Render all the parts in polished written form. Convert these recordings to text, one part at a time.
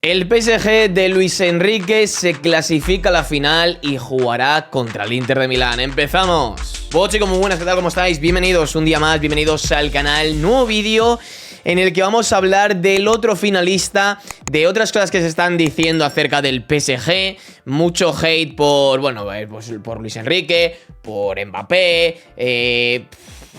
El PSG de Luis Enrique se clasifica a la final y jugará contra el Inter de Milán. ¡Empezamos! Bueno, chicos, muy buenas, ¿qué tal? ¿Cómo estáis? Bienvenidos un día más, bienvenidos al canal. Nuevo vídeo en el que vamos a hablar del otro finalista, de otras cosas que se están diciendo acerca del PSG. Mucho hate por, bueno, pues por Luis Enrique, por Mbappé,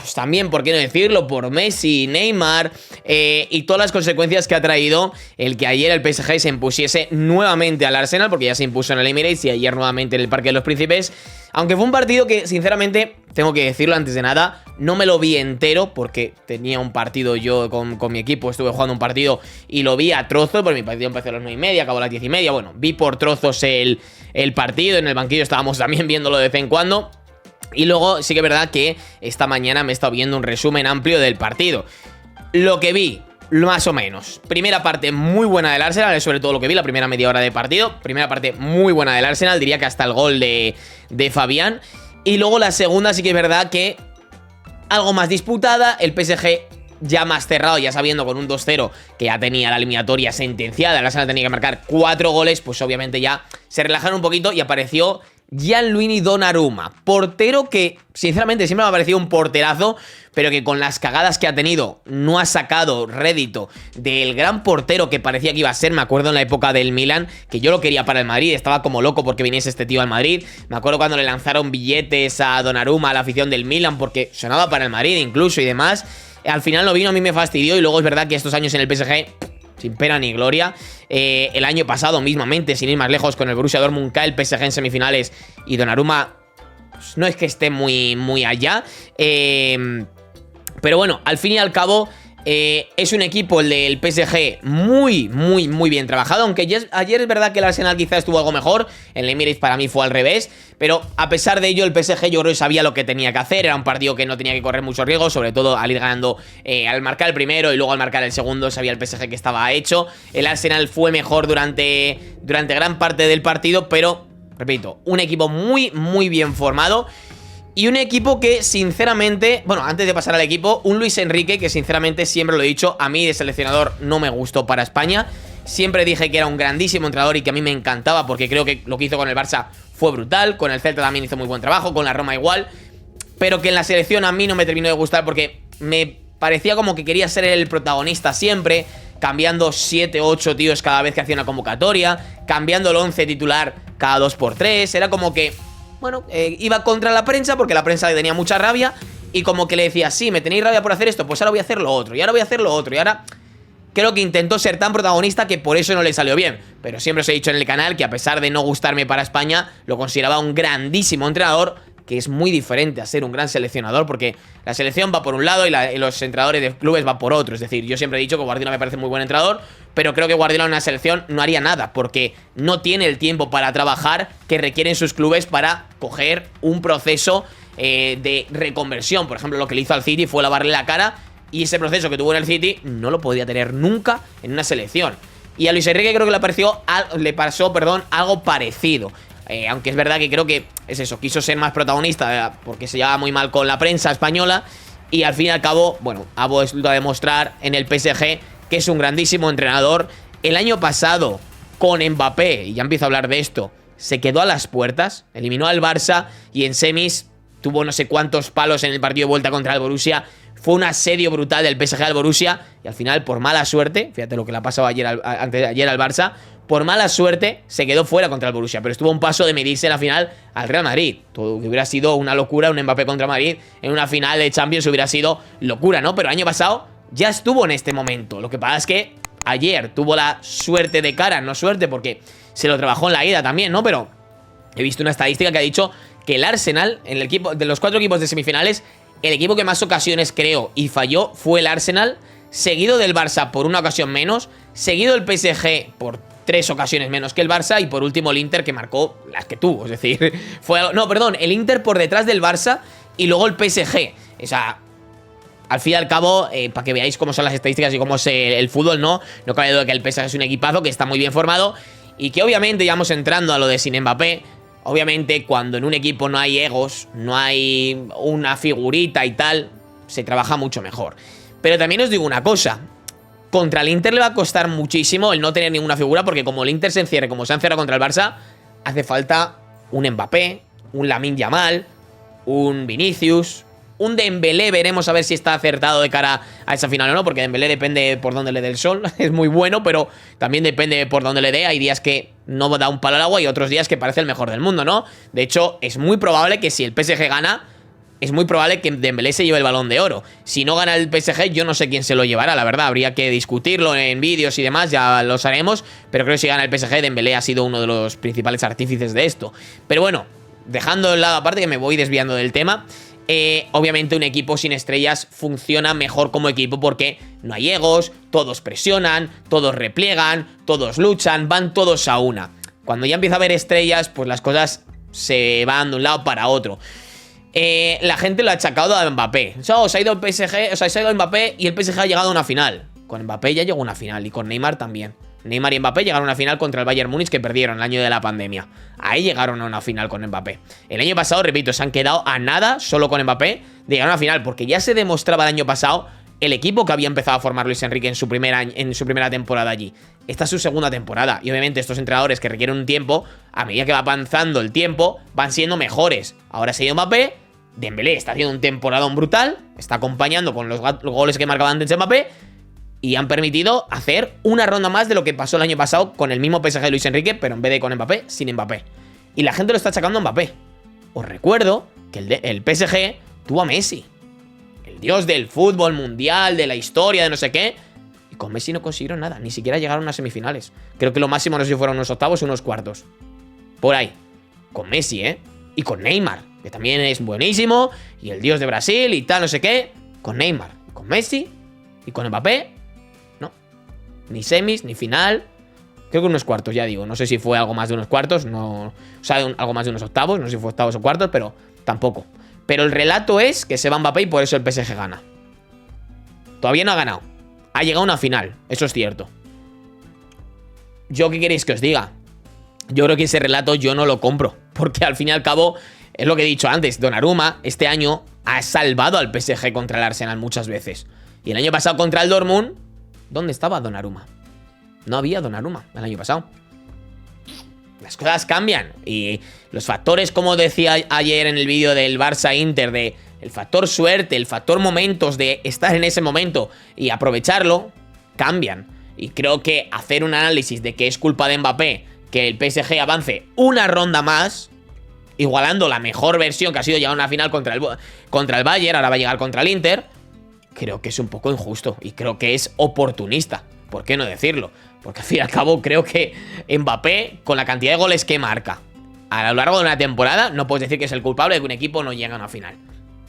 pues también, por qué no decirlo, por Messi, Neymar, y todas las consecuencias que ha traído el que ayer el PSG se impusiese nuevamente al Arsenal, porque ya se impuso en el Emirates y ayer nuevamente en el Parque de los Príncipes. Aunque fue un partido que, sinceramente, tengo que decirlo antes de nada, no me lo vi entero porque tenía un partido yo con mi equipo, estuve jugando un partido y lo vi a trozos, porque mi partido empezó a las 9:30, acabó a las 10:30, bueno, vi por trozos el partido, en el banquillo estábamos también viéndolo de vez en cuando. Y luego sí que es verdad que esta mañana me he estado viendo un resumen amplio del partido. Lo que vi, más o menos. Primera parte muy buena del Arsenal, sobre todo lo que vi, la primera media hora de partido. Primera parte muy buena del Arsenal, diría que hasta el gol de Fabián. Y luego la segunda sí que es verdad que algo más disputada, el PSG ya más cerrado, ya sabiendo con un 2-0 que ya tenía la eliminatoria sentenciada, el Arsenal tenía que marcar 4 goles, pues obviamente ya se relajaron un poquito y apareció Gianluigi Donnarumma, portero que sinceramente siempre me ha parecido un porterazo, pero que con las cagadas que ha tenido no ha sacado rédito del gran portero que parecía que iba a ser. Me acuerdo en la época del Milan, que yo lo quería para el Madrid, estaba como loco porque viniese este tío al Madrid. Me acuerdo cuando le lanzaron billetes a Donnarumma, a la afición del Milan, porque sonaba para el Madrid incluso y demás. Al final no vino, a mí me fastidió, y luego es verdad que estos años en el PSG sin pena ni gloria. El año pasado mismamente, sin ir más lejos, con el Borussia Dortmund cae el PSG en semifinales y Donnarumma pues, no es que esté muy allá. Pero bueno, al fin y al cabo es un equipo, el del PSG, muy bien trabajado. Aunque ayer es verdad que el Arsenal quizá estuvo algo mejor. En el Emirates para mí fue al revés. Pero a pesar de ello, el PSG yo creo que sabía lo que tenía que hacer. Era un partido que no tenía que correr mucho riesgo, sobre todo al ir ganando, al marcar el primero y luego al marcar el segundo. Sabía el PSG que estaba hecho. El Arsenal fue mejor durante gran parte del partido, pero, repito, un equipo muy bien formado. Y un equipo que, sinceramente, bueno, antes de pasar al equipo, un Luis Enrique que, sinceramente, siempre lo he dicho, a mí de seleccionador no me gustó para España. Siempre dije que era un grandísimo entrenador y que a mí me encantaba porque creo que lo que hizo con el Barça fue brutal. Con el Celta también hizo muy buen trabajo, con la Roma igual. Pero que en la selección a mí no me terminó de gustar porque me parecía como que quería ser el protagonista siempre, cambiando 7 o 8 tíos cada vez que hacía una convocatoria, cambiando el 11 titular cada 2x3. Era como que, bueno, iba contra la prensa porque la prensa le tenía mucha rabia y como que le decía, sí, me tenéis rabia por hacer esto, pues ahora voy a hacer lo otro, y ahora voy a hacer lo otro, y ahora creo que intentó ser tan protagonista que por eso no le salió bien. Pero siempre os he dicho en el canal que a pesar de no gustarme para España, lo consideraba un grandísimo entrenador, que es muy diferente a ser un gran seleccionador, porque la selección va por un lado y los entrenadores de clubes va por otro. Es decir, yo siempre he dicho que Guardiola me parece muy buen entrenador, pero creo que Guardiola en una selección no haría nada, porque no tiene el tiempo para trabajar que requieren sus clubes para coger un proceso de reconversión. Por ejemplo, lo que le hizo al City fue lavarle la cara, y ese proceso que tuvo en el City no lo podía tener nunca en una selección. Y a Luis Enrique creo que le pasó algo parecido. Aunque es verdad que creo que es eso, quiso ser más protagonista porque se llevaba muy mal con la prensa española. Y al fin y al cabo, bueno, ha vuelto a demostrar en el PSG que es un grandísimo entrenador. El año pasado, con Mbappé, y ya empiezo a hablar de esto, se quedó a las puertas, eliminó al Barça y en semis tuvo no sé cuántos palos en el partido de vuelta contra el Borussia. Fue un asedio brutal del PSG al Borussia y al final, por mala suerte, fíjate lo que le ha pasado antes de ayer al Barça, por mala suerte se quedó fuera contra el Borussia, pero estuvo a un paso de medirse en la final al Real Madrid. Todo que hubiera sido una locura, un Mbappé contra Madrid en una final de Champions hubiera sido locura, ¿no? Pero el año pasado ya estuvo en este momento. Lo que pasa es que ayer tuvo la suerte de cara, no suerte porque se lo trabajó en la ida también, ¿no? Pero he visto una estadística que ha dicho que el Arsenal, en el equipo de los 4 equipos de semifinales, el equipo que más ocasiones creó y falló fue el Arsenal, seguido del Barça por una ocasión menos, seguido el PSG por 3 ocasiones menos que el Barça, y por último el Inter, que marcó las que tuvo. Es decir, el Inter por detrás del Barça y luego el PSG. O sea, al fin y al cabo, para que veáis cómo son las estadísticas y cómo es el fútbol, no cabe duda que el PSG es un equipazo que está muy bien formado y que obviamente, ya vamos entrando a lo de sin Mbappé. Obviamente, cuando en un equipo no hay egos, no hay una figurita y tal, se trabaja mucho mejor. Pero también os digo una cosa, Contra el Inter le va a costar muchísimo el no tener ninguna figura, porque como el Inter se encierre, como se ha encerrado contra el Barça, hace falta un Mbappé, un Lamine Yamal, un Vinicius, un Dembélé. Veremos a ver si está acertado de cara a esa final o no, porque Dembélé depende por dónde le dé el sol. Es muy bueno, pero también depende por dónde le dé. Hay días que no da un palo al agua y otros días que parece el mejor del mundo, ¿no? De hecho, es muy probable que si el PSG gana, es muy probable que Dembélé se lleve el Balón de Oro. Si no gana el PSG, yo no sé quién se lo llevará, la verdad. Habría que discutirlo en vídeos y demás, ya los haremos. Pero creo que si gana el PSG, Dembélé ha sido uno de los principales artífices de esto. Pero bueno, dejando el lado aparte, que me voy desviando del tema. Obviamente un equipo sin estrellas funciona mejor como equipo porque no hay egos, todos presionan, todos repliegan, todos luchan, van todos a una. Cuando ya empieza a haber estrellas, pues las cosas se van de un lado para otro. La gente lo ha achacado a Mbappé. Se ha ido el PSG, se ha ido Mbappé y el PSG ha llegado a una final. Con Mbappé ya llegó a una final y con Neymar también. Neymar y Mbappé llegaron a una final contra el Bayern Múnich, que perdieron el año de la pandemia. Ahí llegaron a una final con Mbappé. El año pasado, repito, se han quedado a nada solo con Mbappé de llegar a una final, porque ya se demostraba el año pasado el equipo que había empezado a formar Luis Enrique en su primera temporada allí. Esta es su segunda temporada y obviamente estos entrenadores que requieren un tiempo, a medida que va avanzando el tiempo, van siendo mejores. Ahora se ha ido Mbappé, Dembélé está haciendo un temporadón brutal, está acompañando con los goles que marcaba antes Mbappé y han permitido hacer una ronda más de lo que pasó el año pasado con el mismo PSG de Luis Enrique, pero en vez de con Mbappé, sin Mbappé. Y la gente lo está achacando a Mbappé. Os recuerdo que el PSG tuvo a Messi, el dios del fútbol mundial, de la historia, de no sé qué, y con Messi no consiguieron nada, ni siquiera llegaron a semifinales. Creo que lo máximo no sé si fueron unos octavos o unos cuartos. Por ahí. Con Messi, y con Neymar, que también es buenísimo, y el dios de Brasil y tal, no sé qué. Con Neymar, con Messi y con Mbappé, no. Ni semis, ni final. Creo que unos cuartos, ya digo. No sé si fue algo más de unos cuartos, no. O sea, algo más de unos octavos, no sé si fue octavos o cuartos, pero tampoco. Pero el relato es que se va Mbappé y por eso el PSG gana. Todavía no ha ganado. Ha llegado a una final, eso es cierto. ¿Yo qué queréis que os diga? Yo creo que ese relato yo no lo compro, porque al fin y al cabo, es lo que he dicho antes, Donnarumma este año ha salvado al PSG contra el Arsenal muchas veces. Y el año pasado contra el Dortmund, ¿dónde estaba Donnarumma? No había Donnarumma el año pasado. Las cosas cambian y los factores, como decía ayer en el vídeo del Barça-Inter, de el factor suerte, el factor momentos, de estar en ese momento y aprovecharlo, cambian. Y creo que hacer un análisis de que es culpa de Mbappé que el PSG avance una ronda más, igualando la mejor versión que ha sido llegar a una final contra el Bayern, ahora va a llegar contra el Inter, creo que es un poco injusto y creo que es oportunista. ¿Por qué no decirlo? Porque al fin y al cabo creo que Mbappé, con la cantidad de goles que marca a lo largo de una temporada, no puedes decir que es el culpable de que un equipo no llegue a una final.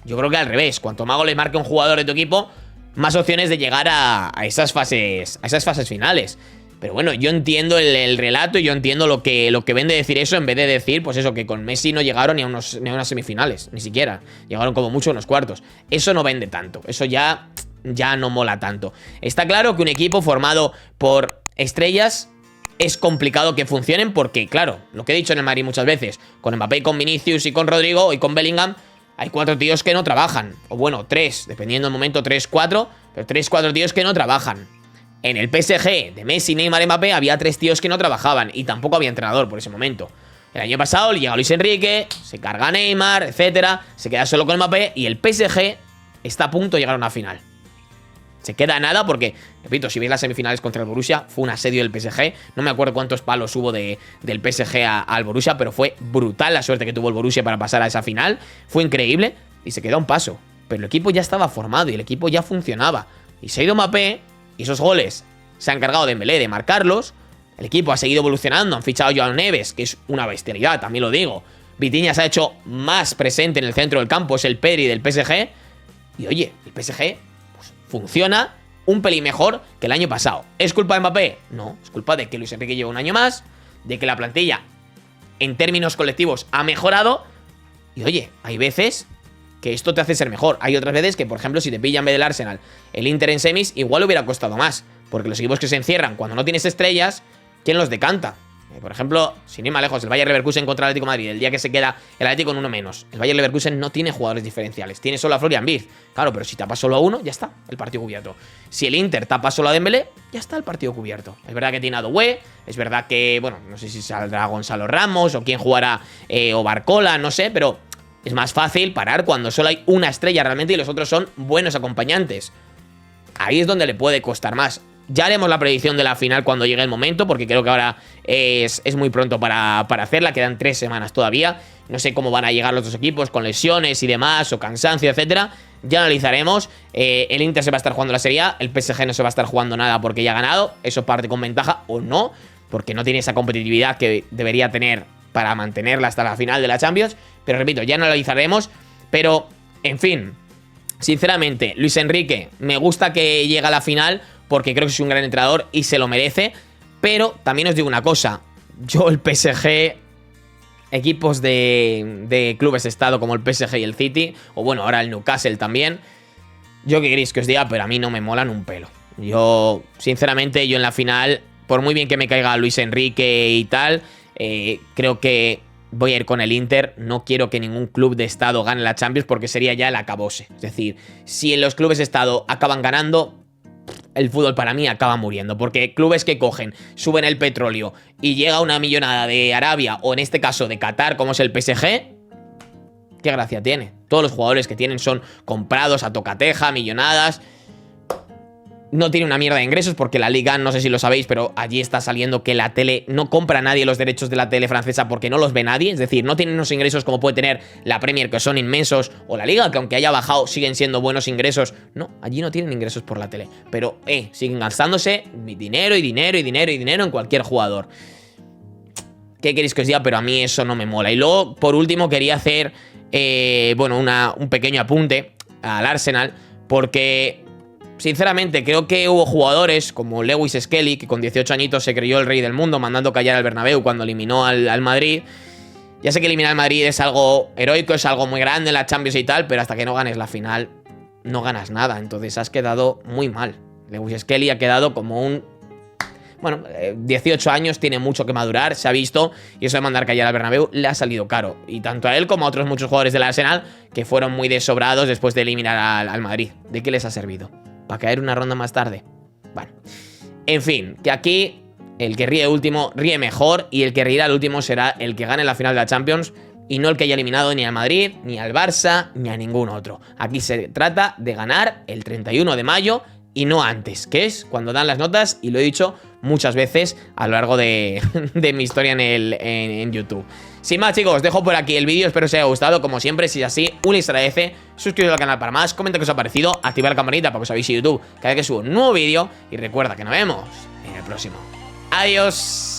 Yo creo que al revés, cuanto más goles marque un jugador de tu equipo, más opciones de llegar a esas fases finales. Pero bueno, yo entiendo el relato y yo entiendo lo que ven de decir eso, en vez de decir, pues eso, que con Messi no llegaron ni a unas semifinales, ni siquiera. Llegaron como mucho a unos cuartos. Eso no vende tanto, eso ya no mola tanto. Está claro que un equipo formado por estrellas es complicado que funcionen porque, claro, lo que he dicho en el Madrid muchas veces, con Mbappé, con Vinicius y con Rodrigo y con Bellingham, hay 4 tíos que no trabajan. O bueno, 3, dependiendo del momento, 3, 4, pero 3, 4 tíos que no trabajan. En el PSG de Messi, Neymar, Mbappé había 3 tíos que no trabajaban y tampoco había entrenador por ese momento. El año pasado llega Luis Enrique, se carga a Neymar, etcétera, se queda solo con Mbappé y el PSG está a punto de llegar a una final. Se queda nada porque, repito, si veis las semifinales contra el Borussia, fue un asedio del PSG. No me acuerdo cuántos palos hubo del PSG al Borussia, pero fue brutal la suerte que tuvo el Borussia para pasar a esa final. Fue increíble y se quedó a un paso. Pero el equipo ya estaba formado y el equipo ya funcionaba. Y se ha ido Mbappé y esos goles se han encargado de Dembélé de marcarlos. El equipo ha seguido evolucionando, han fichado a Joao Neves, que es una bestialidad, también lo digo. Vitinha se ha hecho más presente en el centro del campo, es el Pedri del PSG. Y oye, el PSG funciona un pelín mejor que el año pasado. ¿Es culpa de Mbappé? No, es culpa de que Luis Enrique lleva un año más, de que la plantilla en términos colectivos ha mejorado. Y oye, hay veces que esto te hace ser mejor. Hay otras veces que, por ejemplo, si te pilla en vez del Arsenal el Inter en semis, igual hubiera costado más. Porque los equipos que se encierran cuando no tienes estrellas, ¿quién los decanta? Por ejemplo, sin ir más lejos, el Bayer Leverkusen contra el Atlético de Madrid, el día que se queda el Atlético con uno menos. El Bayer Leverkusen no tiene jugadores diferenciales, tiene solo a Florian Wirtz. Claro, pero si tapa solo a uno, ya está, el partido cubierto. Si el Inter tapa solo a Dembélé, ya está el partido cubierto. Es verdad que tiene a Doué, es verdad que, bueno, no sé si saldrá Gonzalo Ramos o quién jugará, o Barcola, no sé, pero es más fácil parar cuando solo hay una estrella realmente y los otros son buenos acompañantes. Ahí es donde le puede costar más. Ya haremos la predicción de la final cuando llegue el momento, porque creo que ahora es muy pronto para hacerla. Quedan 3 semanas todavía. No sé cómo van a llegar los dos equipos, con lesiones y demás, o cansancio, etcétera. Ya analizaremos. El Inter se va a estar jugando la Serie A, el PSG no se va a estar jugando nada porque ya ha ganado. Eso parte con ventaja o no, porque no tiene esa competitividad que debería tener para mantenerla hasta la final de la Champions. Pero repito, ya analizaremos. Pero, en fin, sinceramente, Luis Enrique, me gusta que llegue a la final porque creo que es un gran entrenador y se lo merece. Pero también os digo una cosa. Yo el PSG, equipos de clubes estado como el PSG y el City, o bueno, ahora el Newcastle también, yo qué queréis que os diga, pero a mí no me molan un pelo. Yo, sinceramente, yo en la final, por muy bien que me caiga Luis Enrique y tal, creo que voy a ir con el Inter. No quiero que ningún club de estado gane la Champions porque sería ya el acabose. Es decir, si en los clubes de estado acaban ganando, el fútbol para mí acaba muriendo, porque clubes que cogen, suben el petróleo y llega una millonada de Arabia, o en este caso de Qatar, como es el PSG, ¿qué gracia tiene? Todos los jugadores que tienen son comprados a tocateja, millonadas. No tiene una mierda de ingresos porque la Liga, no sé si lo sabéis, pero allí está saliendo que la tele no compra a nadie los derechos de la tele francesa porque no los ve nadie. Es decir, no tienen unos ingresos como puede tener la Premier, que son inmensos, o la Liga, que aunque haya bajado siguen siendo buenos ingresos. No, allí no tienen ingresos por la tele. Pero, siguen gastándose dinero y dinero y dinero y dinero en cualquier jugador. ¿Qué queréis que os diga? Pero a mí eso no me mola. Y luego, por último, quería hacer, bueno, un pequeño apunte al Arsenal, porque sinceramente, creo que hubo jugadores como Lewis Skelly, que con 18 añitos se creyó el rey del mundo, mandando callar al Bernabéu cuando eliminó al Madrid. Ya sé que eliminar al Madrid es algo heroico, es algo muy grande en la Champions y tal, pero hasta que no ganes la final, no ganas nada. Entonces has quedado muy mal. Lewis Skelly ha quedado como un... Bueno, 18 años, tiene mucho que madurar, se ha visto, y eso de mandar callar al Bernabéu le ha salido caro. Y tanto a él como a otros muchos jugadores del Arsenal, que fueron muy desobrados después de eliminar al Madrid. ¿De qué les ha servido? ¿Para caer una ronda más tarde? Bueno, en fin, que aquí el que ríe último ríe mejor, y el que reirá al último será el que gane la final de la Champions, y no el que haya eliminado ni al Madrid, ni al Barça, ni a ningún otro. Aquí se trata de ganar el 31 de mayo y no antes, que es cuando dan las notas, y lo he dicho muchas veces a lo largo de mi historia en YouTube. Sin más, chicos, dejo por aquí el vídeo, espero que os haya gustado. Como siempre, si es así, un les agradece, suscribiros al canal para más, comenta qué os ha parecido, activar la campanita para que os avise YouTube cada vez que subo un nuevo vídeo, y recuerda que nos vemos en el próximo. Adiós.